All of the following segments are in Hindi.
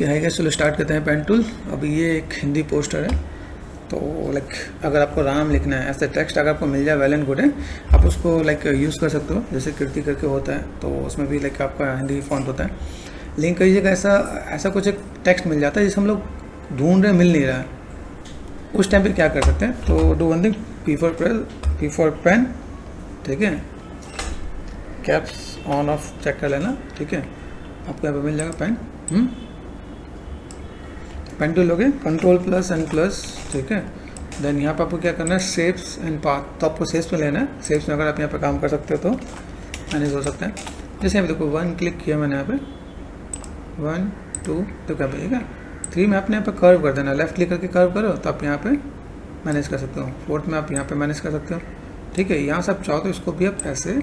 ओके है गया, चलो स्टार्ट करते हैं पेन टूल। अभी ये एक हिंदी पोस्टर है, तो लाइक अगर आपको राम लिखना है, ऐसे टेक्स्ट अगर आपको मिल जाए वेल एंड गुड है, आप उसको लाइक यूज़ कर सकते हो। जैसे कीर्ति करके होता है तो उसमें भी लाइक आपका हिंदी फॉन्ट होता है। लिंक करिएगा, ऐसा कुछ एक टेक्स्ट मिल जाता है जिसे हम लोग ढूंढ रहे मिल नहीं रहा है, उस टाइम पे क्या कर सकते हैं, तो do one thing, P for pen, ठीक है, कैप्स ऑन ऑफ चेक कर लेना, ठीक है, आपको यहाँ पे मिल जाएगा पेन। पेन टूल लोगे, कंट्रोल प्लस एंड प्लस, ठीक है। देन यहाँ पर आपको क्या करना है, शेप्स एंड पाथ, तो आपको शेप्स में लेना है। शेप्स में अगर आप यहाँ पे काम कर सकते हो तो मैनेज हो सकता है। जैसे यहाँ पे देखो 1 क्लिक किया मैंने, यहाँ पे 1 2 तो क्या भैया 3 में आपने यहाँ पे कर्व कर देना, लेफ्ट क्लिक करके कर्व करो तो आप यहाँ पे मैनेज कर सकते हो। 4th में आप यहाँ पे मैनेज कर सकते हो, ठीक है। यहाँ से आप चाहो तो इसको भी आप ऐसे,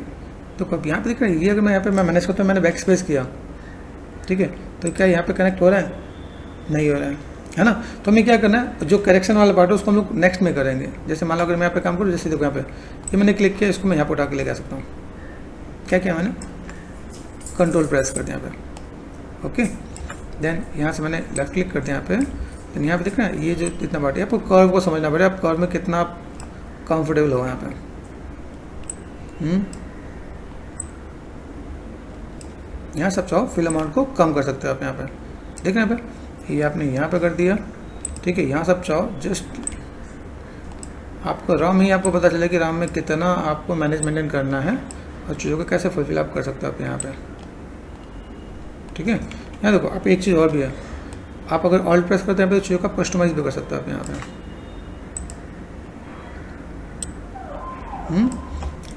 तो कब यहाँ पे दिख रहा है, ये अगर मैं यहाँ पे मैं मैनेज करता हूँ, मैंने बैक स्पेस किया, ठीक है, तो क्या यहाँ पे कनेक्ट हो रहा है, नहीं हो रहा है ना। तो हमें क्या करना है, जो करेक्शन वाला पार्ट है उसको हम लोग नेक्स्ट में करेंगे। जैसे मान लो अगर मैं यहाँ पे काम करूँ, जैसे देखो यहाँ पे ये मैंने क्लिक किया, इसको मैं यहाँ पर उठा के लेके आ सकता हूँ। क्या किया मैंने, कंट्रोल प्रेस कर दिया यहाँ पे, ओके। देन यहाँ से मैंने लेफ्ट क्लिक कर दिया यहाँ पे, देन यहाँ पे दिख रहा है ये जो इतना पार्ट है, आपको कर्व को समझना पड़ेगा, आप कर्व में कितना आप कंफर्टेबल हो यहाँ पे। यहाँ सब चाहो फिल अमाउंट को कम कर सकते हो आप यहाँ पे, देख रहे हैं यहाँ पे, ये आपने यहाँ पे कर दिया, ठीक है। यहाँ सब चाहो जस्ट आपको राम ही आपको पता चले कि राम में कितना आपको मैनेज मेंटेन करना है और चीज़ों को कैसे फुलफिल आप कर सकते हो आप यहाँ पे, ठीक है। यहाँ देखो आप एक चीज़ और भी है, आप अगर ऑल्ट प्रेस करते हैं तो चीज़ों का कस्टमाइज भी कर सकते हो आप यहाँ पे।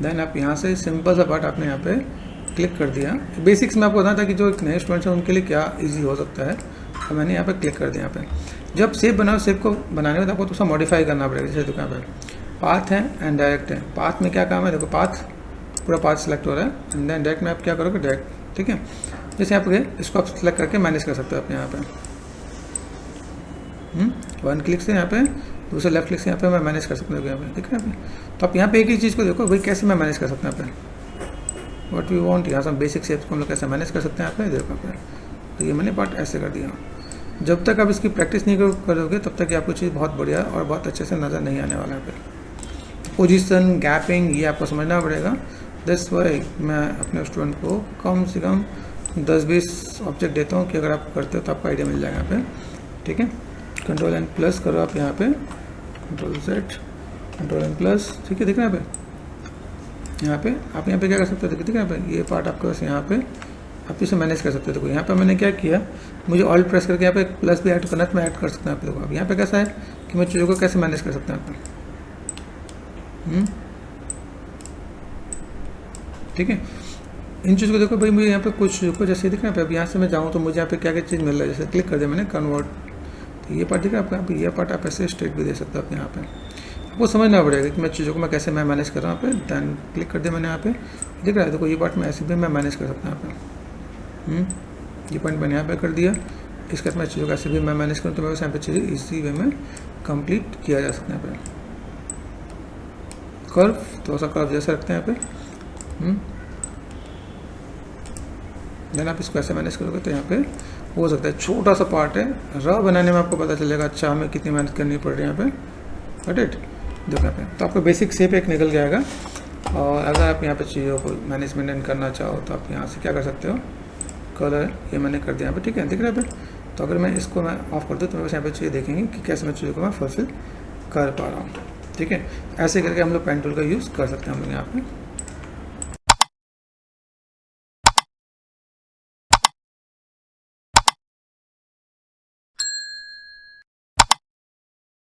देन आप यहाँ से सिंपल सा पार्ट आपने यहाँ पे क्लिक कर दिया। बेसिक्स में आपको बताना था कि जो एक नए स्टूडेंट्स हैं उनके लिए क्या इजी हो सकता है, तो मैंने यहाँ पे क्लिक कर दिया। यहाँ पे जब सेप बनाओ, सेप को बनाने में आपको थोड़ा मॉडिफाई करना पड़ेगा। जैसे देखो यहाँ पे पाथ है एंड डायरेक्ट है। पाथ में क्या काम है, देखो पाथ पूरा पाथ सेलेक्ट हो रहा है, एंड देन डायरेक्ट में आप क्या करोगे, डायरेक्ट, ठीक है। जैसे यहाँ पे इसको आप सेलेक्ट करके मैनेज कर सकते हो आप यहाँ पे, 1 क्लिक से यहाँ पे, दूसरे लेफ्ट क्लिक से यहाँ पे मैं मैनेज कर सकता हूँ यहाँ पे, ठीक है। यहाँ पे तो आप यहाँ पे एक ही चीज़ को देखो भाई कैसे मैं मैनेज कर सकता हूँ यहाँ पे, व्हाट यू वांट। यहाँ से बेसिक शेप्स को हम लोग कैसे मैनेज कर सकते हैं यहाँ पे, देखो यहाँ पे तो ये मैंने पार्ट ऐसे कर दिया। जब तक आप इसकी प्रैक्टिस नहीं करोगे तब तक आपको चीज़ बहुत बढ़िया और बहुत अच्छे से नज़र नहीं आने वाला है। पे पोजीशन, गैपिंग, ये आपको समझना पड़ेगा। दैट्स व्हाई मैं अपने स्टूडेंट को कम से कम 10-20 ऑब्जेक्ट देता हूँ कि अगर आप करते हो तो आपको आइडिया मिल जाएगा यहाँ पे, ठीक है। कंट्रोल एंड प्लस करो आप यहाँ पे, control Z, control and plus, ठीक है। दिख रहा है यहाँ पे आप यहाँ पे क्या कर सकते हो, देखिए यहाँ पे ये पार्ट आपको वैसे यहाँ पे आप इसे मैनेज कर सकते हो। देखो यहाँ पे मैंने क्या किया, मुझे ऑल्ट प्रेस करके यहाँ पे प्लस भी ऐड करना है, मैं ऐड कर सकता हूँ। आप देखो अब यहाँ पे कैसा है कि मैं चीज़ों को कैसे मैनेज कर सकता हूँ यहाँ पे, ठीक है। इन चीज़ों को देखो भाई, मुझे यहाँ पे कुछ जैसे दिख रहा है, अब यहाँ से मैं जाऊँ तो मुझे यहाँ पे क्या क्या चीज़ मिल रहा है। जैसे क्लिक कर दिया मैंने कन्वर्ट, तो ये पार्ट दिख रहा है आपको, यहाँ पे ये पार्ट आप ऐसे स्ट्रेट भी दे सकते हो आप यहाँ पे। आपको समझना पड़ेगा कि मैं चीज़ों को मैं कैसे मैं मैनेज कर रहा हूँ यहाँ पे। दैन क्लिक कर दिया मैंने यहाँ पे, दिख रहा है देखो ये पार्ट में ऐसे भी मैं मैनेज कर सकता हूँ यहाँ पे। ये पॉइंट मैंने यहाँ पे कर दिया, इसके बाद मैं चीज़ों को ऐसे भी मैं मैनेज करूँ तो मैं यहाँ पे चीज़ें इसी वे में कंप्लीट किया जा सकता है यहाँ पे। कर्व, थोड़ा सा कर्व जैसा रखते हैं यहाँ पे। देन आप इसको ऐसे मैनेज करोगे तो यहाँ पे हो सकता है। छोटा सा पार्ट है, र बनाने में आपको पता चलेगा अच्छा हमें कितनी मेहनत करनी पड़ रही है यहाँ पे, गॉट इट। देखो यहाँ पे तो आपको बेसिक शेप एक निकल जाएगा। और अगर आप यहाँ पे चीज़ों को मैनेजमेंट करना चाहो तो आप यहाँ से क्या कर सकते हो, कलर ये मैंने कर दिया यहाँ पे, ठीक है, दिख रहा है यहाँ पे। तो अगर मैं इसको मैं ऑफ कर दूँ तो बस यहाँ पे चीज़ें देखेंगे कि कैसे मैं चीज़ों को मैं फुलफिल कर पा रहा हूँ, ठीक है। ऐसे करके हम लोग पेन टूल का यूज़ कर सकते हैं हम लोग यहाँ पे।